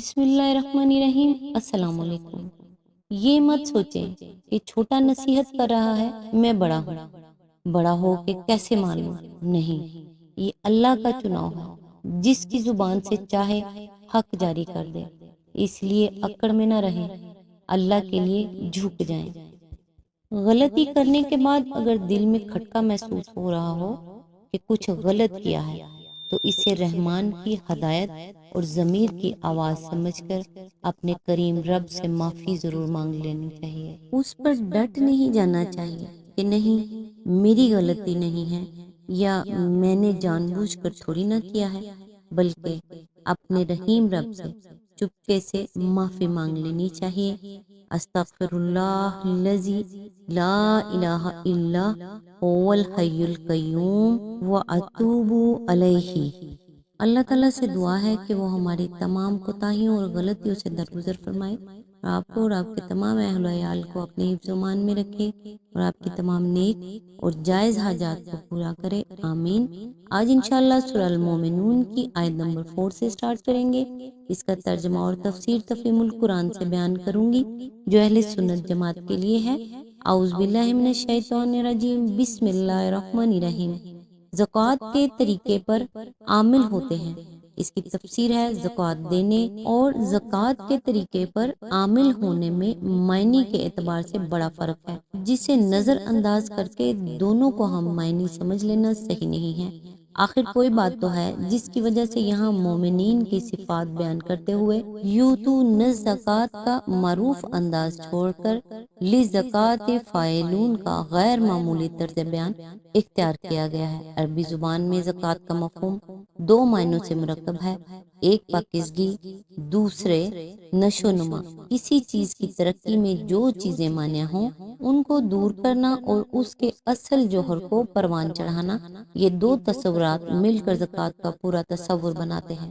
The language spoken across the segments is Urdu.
بسم اللہ الرحمن الرحیم۔ السلام علیکم۔ یہ مت سوچیں کہ چھوٹا نصیحت کر رہا ہے، میں بڑا ہوں، بڑا ہو کہ کیسے مان لوں۔ نہیں، یہ اللہ کا چناؤ ہے، جس کی زبان سے چاہے حق جاری کر دے۔ اس لیے اکڑ میں نہ رہیں، اللہ کے لیے جھک جائیں۔ غلطی کرنے کے بعد اگر دل میں کھٹکا محسوس ہو رہا ہو کہ کچھ غلط کیا ہے، تو اسے رحمان کی ہدایت اور ضمیر کی آواز سمجھ کر اپنے کریم رب سے معافی ضرور مانگ لینی چاہیے۔ اس پر ڈٹ نہیں جانا چاہیے کہ نہیں، میری غلطی نہیں ہے، یا میں نے جان بوجھ کر تھوڑی نہ کیا ہے، بلکہ اپنے رحیم رب سے چپکے سے معافی مانگ لینی چاہیے۔ استغفر اللہ الذی لا الہ الا هو الحی القیوم واتوب الیہ۔ اللہ تعالیٰ سے دعا ہے کہ وہ ہماری تمام کوتاہیوں اور غلطیوں سے درگزر فرمائے، اور آپ کو اور آپ کے تمام اہل و عیال کو اپنے حفظ و امان میں رکھے، اور آپ کی تمام نیک اور جائز حاجات کو پورا کرے، آمین۔ آج انشاءاللہ سورہ المومنون کی آیت نمبر 4 سے سٹارٹ کریں گے۔ اس کا ترجمہ اور تفسیر تفہیم القرآن سے بیان کروں گی، جو اہل سنت جماعت کے لیے ہے۔ اعوذ باللہ من الشیطان الرجیم، بسم اللہ الرحمن الرحیم۔ زکوٰۃ کے طریقے پر عامل ہوتے ہیں۔ اس کی تفسیر ہے، زکوٰۃ دینے اور زکوٰۃ کے طریقے پر عامل ہونے میں معنی کے اعتبار سے بڑا فرق ہے، جسے نظر انداز کر کے دونوں کو ہم معنی سمجھ لینا صحیح نہیں ہے۔ آخر کوئی بات تو ہے جس کی وجہ سے یہاں مومنین کی صفات بیان کرتے ہوئے یوتون الزکوٰۃ کا معروف انداز چھوڑ کر لزکوٰۃ فاعلون کا غیر معمولی طرز بیان اختیار کیا گیا ہے۔ عربی زبان میں زکوٰۃ کا مفہوم دو معنوں سے مرکب ہے، ایک پاکیزگی، دوسرے نشو و نما۔ کسی چیز کی ترقی میں جو چیزیں مانع ہوں ان کو دور کرنا اور اس کے اصل جوہر کو پروان چڑھانا، یہ دو تصورات مل کر زکوٰۃ کا پورا تصور بناتے ہیں۔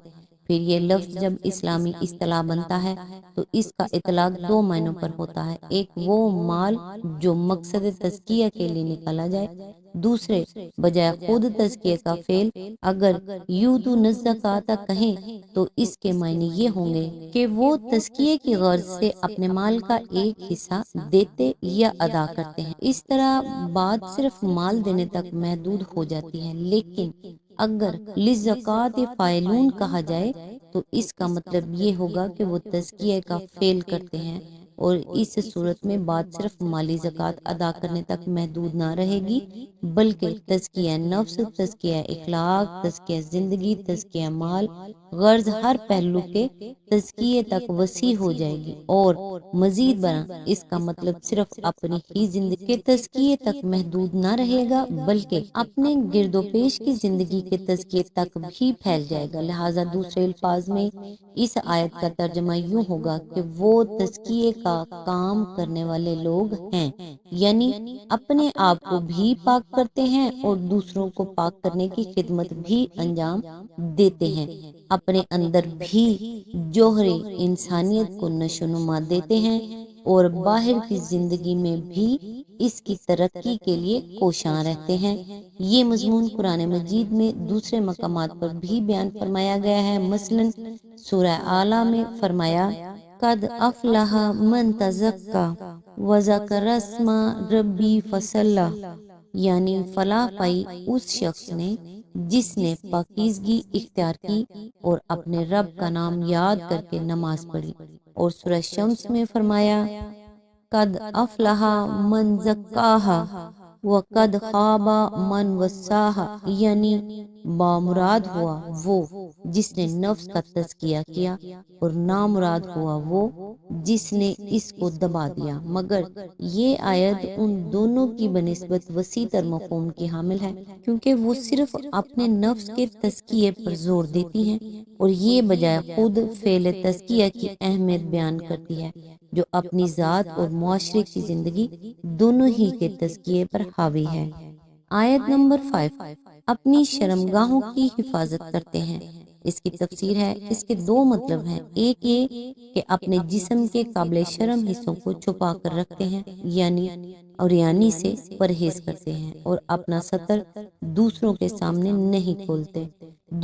پھر یہ لفظ جب اسلامی اصطلاح بنتا ہے تو اس کا اطلاق دو معنوں پر ہوتا ہے، ایک وہ مال جو مقصد تزکیہ کے لیے نکالا جائے، دوسرے بجائے خود تزکیہ کا فعل۔ اگر یؤتون الزکوٰۃ کہیں تو اس کے معنی یہ ہوں گے کہ وہ تزکیے کی غرض سے اپنے مال کا ایک حصہ دیتے یا ادا کرتے ہیں۔ اس طرح بات صرف مال دینے تک محدود ہو جاتی ہے، لیکن اگر للزکوٰۃ فاعلون کہا جائے تو اس کا مطلب یہ ہوگا کہ وہ تزکیہ کا فعل کرتے ہیں، اور اس صورت میں بات صرف مالی زکوٰۃ ادا کرنے تک محدود نہ رہے گی، بلکہ تزکیہ نفس، تزکیہ اخلاق، تزکیہ زندگی، تزکیہ مال، غرض ہر پہلو کے تزکیے تک وسیع ہو جائے گی، اور مزید برآں اس کا مطلب صرف اپنی ہی زندگی کے تزکیے تک محدود نہ رہے گا، بلکہ اپنے گرد و پیش کی زندگی کے تزکیے تک بھی پھیل جائے گا۔ لہٰذا دوسرے الفاظ میں اس آیت کا ترجمہ یوں ہوگا کہ وہ تزکیے کا کام کرنے والے لوگ ہیں، یعنی اپنے آپ کو بھی پاک کرتے ہیں اور دوسروں کو پاک کرنے کی خدمت بھی انجام دیتے ہیں، اپنے اندر بھی جوہر انسانیت کو نشو و نما دیتے ہیں، اور باہر کی زندگی میں بھی اس کی ترقی کے لیے کوشاں رہتے ہیں۔ یہ مضمون قرآن مجید میں دوسرے مقامات پر بھی بیان فرمایا گیا ہے، مثلاً سورہ اعلیٰ میں فرمایا، قد افلح من تزکی وذکر اسم ربی فصلی، یعنی فلاح پائی اس شخص نے جس نے پاکیزگی اختیار کی اور اپنے رب کا نام یاد کر کے نماز پڑھی۔ اور سورہ شمس میں فرمایا، قد افلح من زکاہا وقد خاب من وسعہا، یعنی بامراد ہوا وہ جس نے نفس کا تزکیہ کیا، اور نامراد ہوا وہ جس نے اس کو دبا دیا۔ مگر یہ آیت ان دونوں کی بنسبت وسیع تر مفہوم کی حامل ہے، کیونکہ وہ صرف اپنے نفس کے تزکیے پر زور دیتی ہیں، اور یہ بجائے خود فعل تزکیہ کی اہمیت بیان کرتی ہے، جو اپنی ذات اور معاشرے کی زندگی دونوں ہی کے تزکیے پر حاوی ہے۔ آیت نمبر 5، اپنی شرمگاہوں کی حفاظت کرتے ہیں۔ اس کی تفسیر ہے، اس کے دو مطلب ہیں، ایک یہ کہ اپنے جسم کے قابل شرم حصوں کو چھپا کر رکھتے ہیں، یعنی اور یعنی سے پرہیز کرتے ہیں اور اپنا سطر دوسروں کے سامنے نہیں کھولتے۔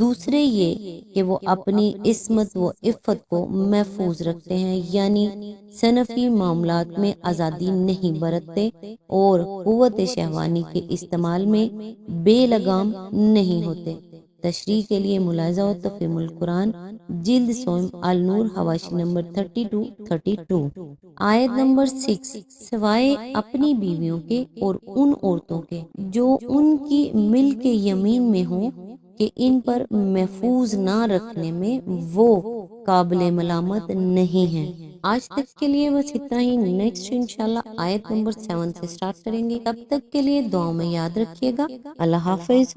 دوسرے یہ کہ وہ اپنی عصمت و عفت کو محفوظ رکھتے ہیں، یعنی صنفی معاملات میں آزادی نہیں برتتے اور قوت شہوانی کے استعمال میں بے لگام نہیں ہوتے۔ تشریح کے لیے ملاحظہ و تفہیم القرآن جلد سوم النور حواشی نمبر 32 آیت نمبر 6، سوائے اپنی بیویوں کے اور ان عورتوں کے جو ان کی ملک یمین میں ہوں کہ ان پر محفوظ نہ رکھنے میں وہ قابل ملامت نہیں ہیں۔ آج تک کے لیے بس اتنا ہی۔ نیکسٹ انشاءاللہ آیت نمبر 7 سے سٹارٹ کریں گے۔ تب تک کے لیے دعاؤں میں یاد رکھیے گا۔ اللہ حافظ۔